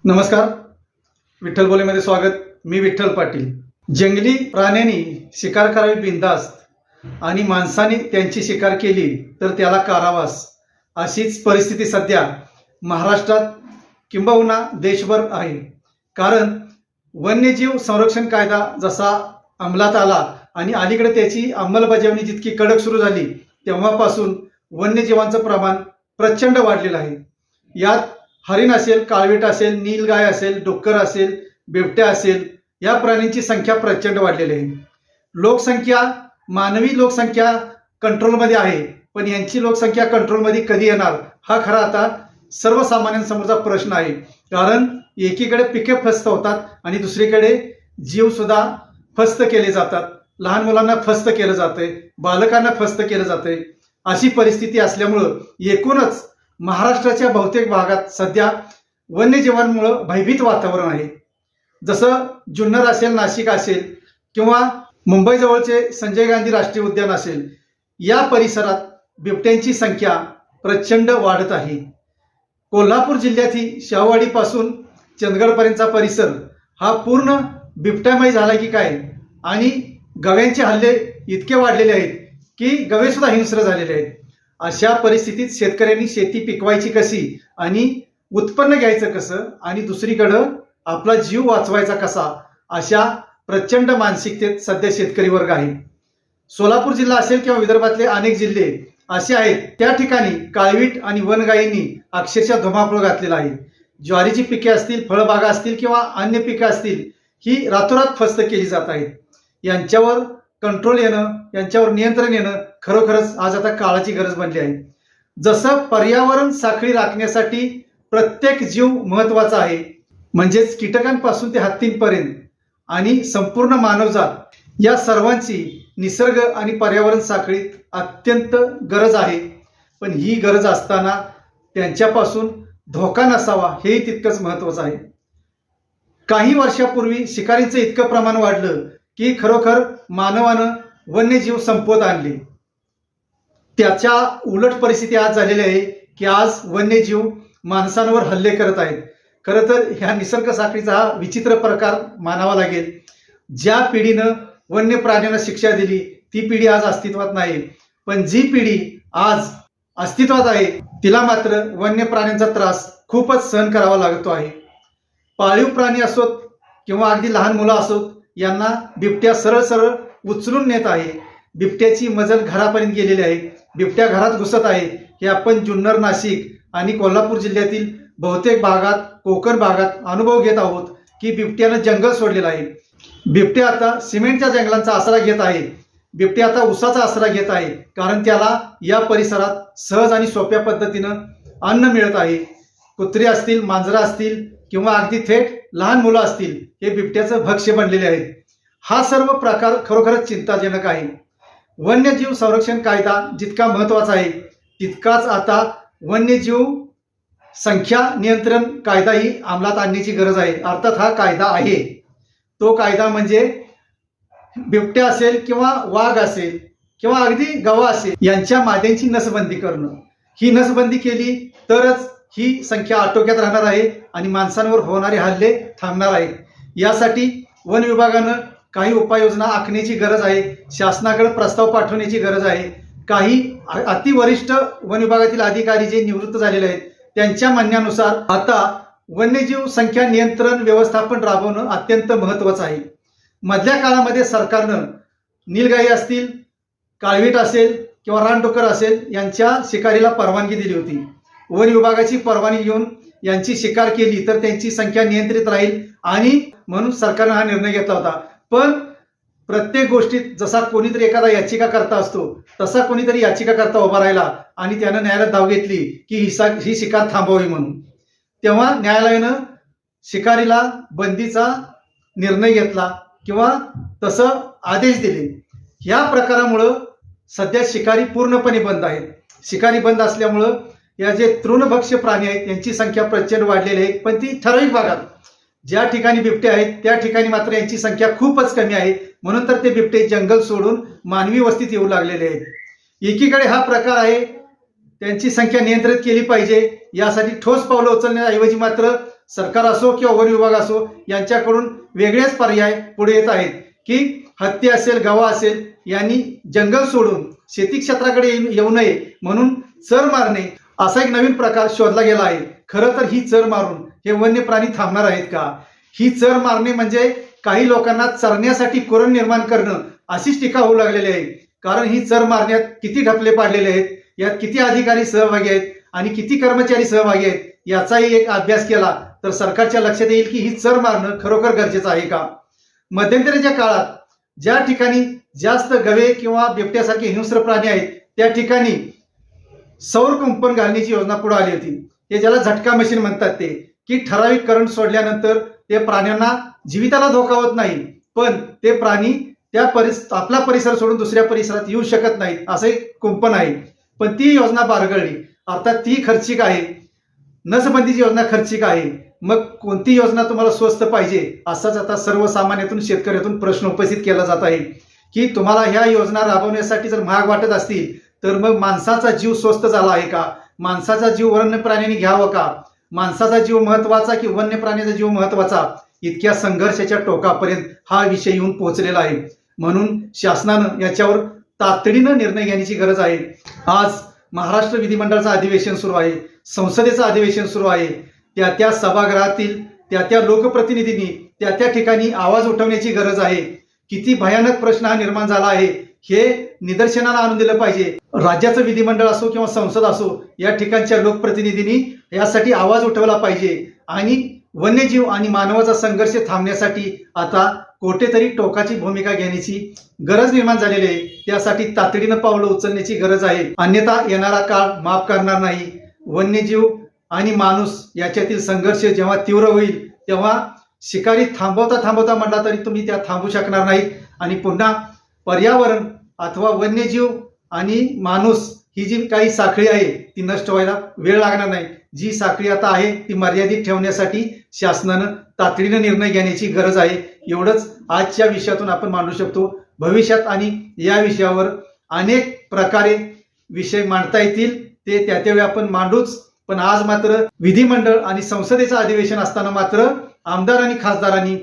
नमस्कार. विठ्ठल बोलेमध्ये स्वागत. मी विठ्ठल पाटील. जंगली प्राण्यांनी शिकार करावी बिनधास्त आणि माणसाने त्यांची शिकार केली तर त्याला कारावास, अशीच परिस्थिती सध्या महाराष्ट्रात किंबहुना देशभर आहे. कारण वन्यजीव संरक्षण कायदा जसा अंमलात आला आणि अलीकडे त्याची अंमलबजावणी जितकी कडक सुरू झाली तेव्हापासून वन्यजीवांचं प्रमाण प्रचंड वाढलेलं आहे. यात हरिण असेल, काळवीट असेल, नीलगाय असेल, डुक्कर असेल, बिबट्या असेल, या प्राण्यांची संख्या प्रचंड वाढलेली आहे. लोकसंख्या, मानवी लोकसंख्या कंट्रोलमध्ये आहे, पण यांची लोकसंख्या कंट्रोलमध्ये कधी येणार हा खरा आता सर्वसामान्यांसमोरचा प्रश्न आहे. कारण एकीकडे पिके फस्त होतात आणि दुसरीकडे जीव सुद्धा फस्त केले जातात. लहान मुलांना फस्त केलं जातंय, बालकांना फस्त केलं जातंय. अशी परिस्थिती असल्यामुळं एकूणच महाराष्ट्राच्या बहुतेक भागात सध्या वन्यजीवांमुळे भयभीत वातावरण आहे. जसं जुन्नर असेल, नाशिक असेल किंवा मुंबई जवळचे संजय गांधी राष्ट्रीय उद्यान असेल, या परिसरात बिबट्यांची संख्या प्रचंड वाढत आहे. कोल्हापूर जिल्ह्यातील शाहूवाडीपासून चंदगडपर्यंतचा परिसर हा पूर्ण बिबट्यामय झाला की काय, आणि गव्यांचे हल्ले इतके वाढलेले आहेत की गवे सुद्धा हिंस्र झालेले आहेत. अशा परिस्थितीत शेतकऱ्यांनी शेती पिकवायची कशी आणि उत्पन्न घ्यायचं कसं आणि दुसरीकडं आपला जीव वाचवायचा कसा, अशा प्रचंड मानसिकतेत सध्या शेतकरी वर्ग आहे. सोलापूर जिल्हा असेल किंवा विदर्भातले अनेक जिल्हे असे आहेत, त्या ठिकाणी काळवीट आणि वनगायींनी अक्षरशः धुमाकूळ घातलेला आहे. ज्वारीची पिके असतील, फळबागा असतील किंवा अन्य पिके असतील, ही रातोरात फस्त केली जात आहेत. यांच्यावर कंट्रोल येणं, यांच्यावर नियंत्रण येणं खरोखरच आज आता काळाची गरज बनली आहे. जसं पर्यावरण साखळी राखण्यासाठी प्रत्येक जीव महत्वाचा आहे, म्हणजेच कीटकांपासून ते हत्तींपर्यंत आणि संपूर्ण मानवजात या सर्वांची निसर्ग आणि पर्यावरण साखळीत अत्यंत गरज आहे. पण ही गरज असताना त्यांच्यापासून धोका नसावा हेही तितकंच महत्वाचं आहे. काही वर्षापूर्वी शिकारींचं इतकं प्रमाण वाढलं की खरोखर मानवानं वन्यजीव संपवत आणले. त्याच्या उलट परिस्थिती आज झालेली आहे की आज वन्यजीव माणसांवर हल्ले करत आहेत. खरं तर ह्या निसर्ग साखळीचा हा विचित्र प्रकार मानावा लागेल. ज्या पिढीनं वन्य प्राण्यांना शिक्षा दिली ती पिढी आज अस्तित्वात नाही, पण जी पिढी आज अस्तित्वात आहे तिला मात्र वन्य प्राण्यांचा त्रास खूपच सहन करावा लागतो आहे. पाळीव प्राणी असोत किंवा अगदी लहान मुलं असोत, यांना बिबट्या सरळ सरळ उचलून नेत आहे. बिबट्याची मजल घरापर्यंत गेलेली आहे. बिबट्या घरात घुसत आहे. हे आपण जुन्नर, नाशिक आणि कोल्हापूर जिल्ह्यातील बहुतेक भागात, कोकण भागात अनुभव घेत आहोत की बिबट्यानं जंगल सोडलेलं आहे. बिबट्या आता सिमेंटच्या जंगलांचा आसरा घेत आहे. बिबट्या आता उसाचा आसरा घेत आहे, कारण त्याला या परिसरात सहज आणि सोप्या पद्धतीनं अन्न मिळत आहे. कुत्री असतील, मांजरं असतील किंवा अगदी थेट लहान मुलं असतील, हे बिबट्याचं भक्ष्य बनलेले आहेत. हा सर्व प्रकार खरोखरच चिंताजनक आहे. वन्यजीव संरक्षण कायदा जितका महत्वाचा आहे तितकाच आता वन्यजीव संख्या नियंत्रण कायदाही अंमलात आणण्याची गरज आहे. अर्थात हा कायदा आहे, तो कायदा म्हणजे बिबट्या असेल किंवा वाघ असेल किंवा अगदी गवा असेल, यांच्या माद्यांची नसबंदी करणं. ही नसबंदी केली तरच ही संख्या आटोक्यात राहणार आहे आणि माणसांवर होणारे हल्ले थांबणार आहेत. यासाठी वन विभागानं काही उपाययोजना आखण्याची गरज आहे. शासनाकडे प्रस्ताव पाठवण्याची गरज आहे. काही अतिवरिष्ठ वन विभागातील अधिकारी जे निवृत्त झालेले आहेत त्यांच्या म्हणण्यानुसार आता वन्यजीव संख्या नियंत्रण व्यवस्थापन राबवणं अत्यंत महत्वाचं आहे. मधल्या काळामध्ये सरकारनं नीलगाई असतील, काळवीट असेल किंवा रानडुक्कर असेल, यांच्या शिकारीला परवानगी दिली होती. वन विभागाची परवानगी घेऊन यांची शिकार केली तर त्यांची संख्या नियंत्रित राहील आणि म्हणून सरकारनं हा निर्णय घेतला होता. पण प्रत्येक गोष्टीत जसा कोणीतरी एखादा याचिकाकर्ता असतो तसा कोणीतरी याचिकाकर्ता उभा राहिला आणि त्यानं न्यायालयात धाव घेतली की ही शिकार थांबवावी म्हणून. तेव्हा न्यायालयानं शिकारीला बंदीचा निर्णय घेतला किंवा तसं आदेश दिले. या प्रकारामुळं सध्या शिकारी पूर्णपणे बंद आहेत. शिकारी बंद असल्यामुळं या जे तृणभक्ष्य प्राणी आहेत यांची संख्या प्रचंड वाढलेली आहे. पण ती ठराविक भागात ज्या ठिकाणी बिबटे आहेत त्या ठिकाणी मात्र यांची संख्या खूपच कमी आहे. म्हणून तर ते बिबटे जंगल सोडून मानवी वस्तीत येऊ लागलेले आहेत. एकीकडे हा प्रकार आहे, त्यांची संख्या नियंत्रित केली पाहिजे, यासाठी ठोस पावलं उचलण्याऐवजी मात्र सरकार असो किंवा वन विभाग असो यांच्याकडून वेगळेच पर्याय पुढे येत आहेत की हत्ती असेल, गवा असेल यांनी जंगल सोडून शेती क्षेत्राकडे येऊ नये म्हणून चर मारणे असा एक नवीन प्रकार शोधला गेला आहे. खरं तर ही चर मारून हे वन्य प्राणी थांबणार आहेत का? ही चर मारणे म्हणजे काही लोकांना चरण्यासाठी कुरण निर्माण करणं अशीच टीका होऊ लागलेली आहे. कारण ही चर मारण्यात किती ढपले पाडलेले आहेत, यात किती अधिकारी सहभागी आहेत आणि किती कर्मचारी सहभागी आहेत याचाही एक अभ्यास केला तर सरकारच्या लक्षात येईल की ही चर मारणं खरोखर गरजेचं आहे का? मध्यंतरीच्या काळात ज्या ठिकाणी जास्त गवे किंवा बिबट्यासारखे हिंस्र प्राणी आहेत त्या ठिकाणी सौर कुंपण घालण्याची योजना पुढे आली होती. हे ज्याला झटका मशीन म्हणतात ते, की ठराविक करंट सोडल्यानंतर ते प्राण्यांना जीविताला धोका होत नाही पण ते प्राणी आपला परिसर सोडून दुसऱ्या परिसरात येऊ शकत नाहीत असं एक कुंपण आहे. पण ती योजना बारगळली. अर्थात ती खर्चिक आहे. नसबंदीची योजना खर्चिक आहे. मग कोणती योजना तुम्हाला स्वस्त पाहिजे असाच आता सर्वसामान्यातून शेतकऱ्यातून प्रश्न उपस्थित केला जात आहे की तुम्हाला ह्या योजना राबवण्यासाठी जर महाग वाटत असतील तर मग माणसाचा जीव स्वस्त झाला आहे का? माणसाचा जीव वन्य प्राण्यांनी घ्यावा का? माणसाचा जीव महत्वाचा की वन्य प्राण्याचा जीव महत्वाचा? इतक्या संघर्षाच्या टोकापर्यंत हा विषय येऊन पोहोचलेला आहे. म्हणून शासनानं याच्यावर तातडीनं निर्णय घेण्याची गरज आहे. आज महाराष्ट्र विधिमंडळाचं अधिवेशन सुरू आहे, संसदेचं अधिवेशन सुरू आहे. त्या सभागृहातील त्या लोकप्रतिनिधींनी त्या ठिकाणी आवाज उठवण्याची गरज आहे. किती भयानक प्रश्न हा निर्माण झाला आहे हे निदर्शनाला आणून दिलं पाहिजे. राज्याचं विधिमंडळ असो किंवा संसद असो या ठिकाणच्या लोकप्रतिनिधींनी यासाठी आवाज उठवला पाहिजे आणि वन्यजीव आणि मानवाचा संघर्ष थांबण्यासाठी आता कुठेतरी टोकाची भूमिका घेण्याची गरज निर्माण झालेली आहे. त्यासाठी तातडीनं पावलं उचलण्याची गरज आहे. अन्यथा येणारा काळ माफ करणार नाही. वन्यजीव आणि माणूस याच्यातील संघर्ष जेव्हा तीव्र होईल तेव्हा शिकारी थांबवता म्हटला तरी तुम्ही त्या थांबू शकणार नाहीत आणि पुन्हा पर्यावरण अथवा वन्यजीव आणि माणूस ही जी काही साखळी आहे ती नष्ट व्हायला वेळ लागणार नाही. जी साखळी आता आहे ती मर्यादित ठेवण्यासाठी शासनानं तातडीनं निर्णय घेण्याची गरज आहे. एवढंच आजच्या विषयातून आपण मांडू शकतो. भविष्यात आणि या विषयावर अनेक प्रकारे विषय मांडता येतील ते त्यावेळी आपण मांडूच. पण आज मात्र विधिमंडळ आणि संसदेचं अधिवेशन असताना मात्र आमदार आणि खासदारांनी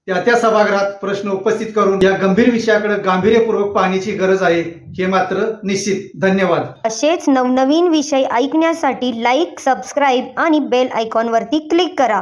त्या सभागृहात प्रश्न उपस्थित करून या गंभीर विषयाकडे गांभीर्यपूर्वक पाहण्याची गरज आहे हे मात्र निश्चित. धन्यवाद. असेच नवनवीन विषय ऐकण्यासाठी लाईक, सबस्क्राईब आणि बेल आयकॉनवरती क्लिक करा.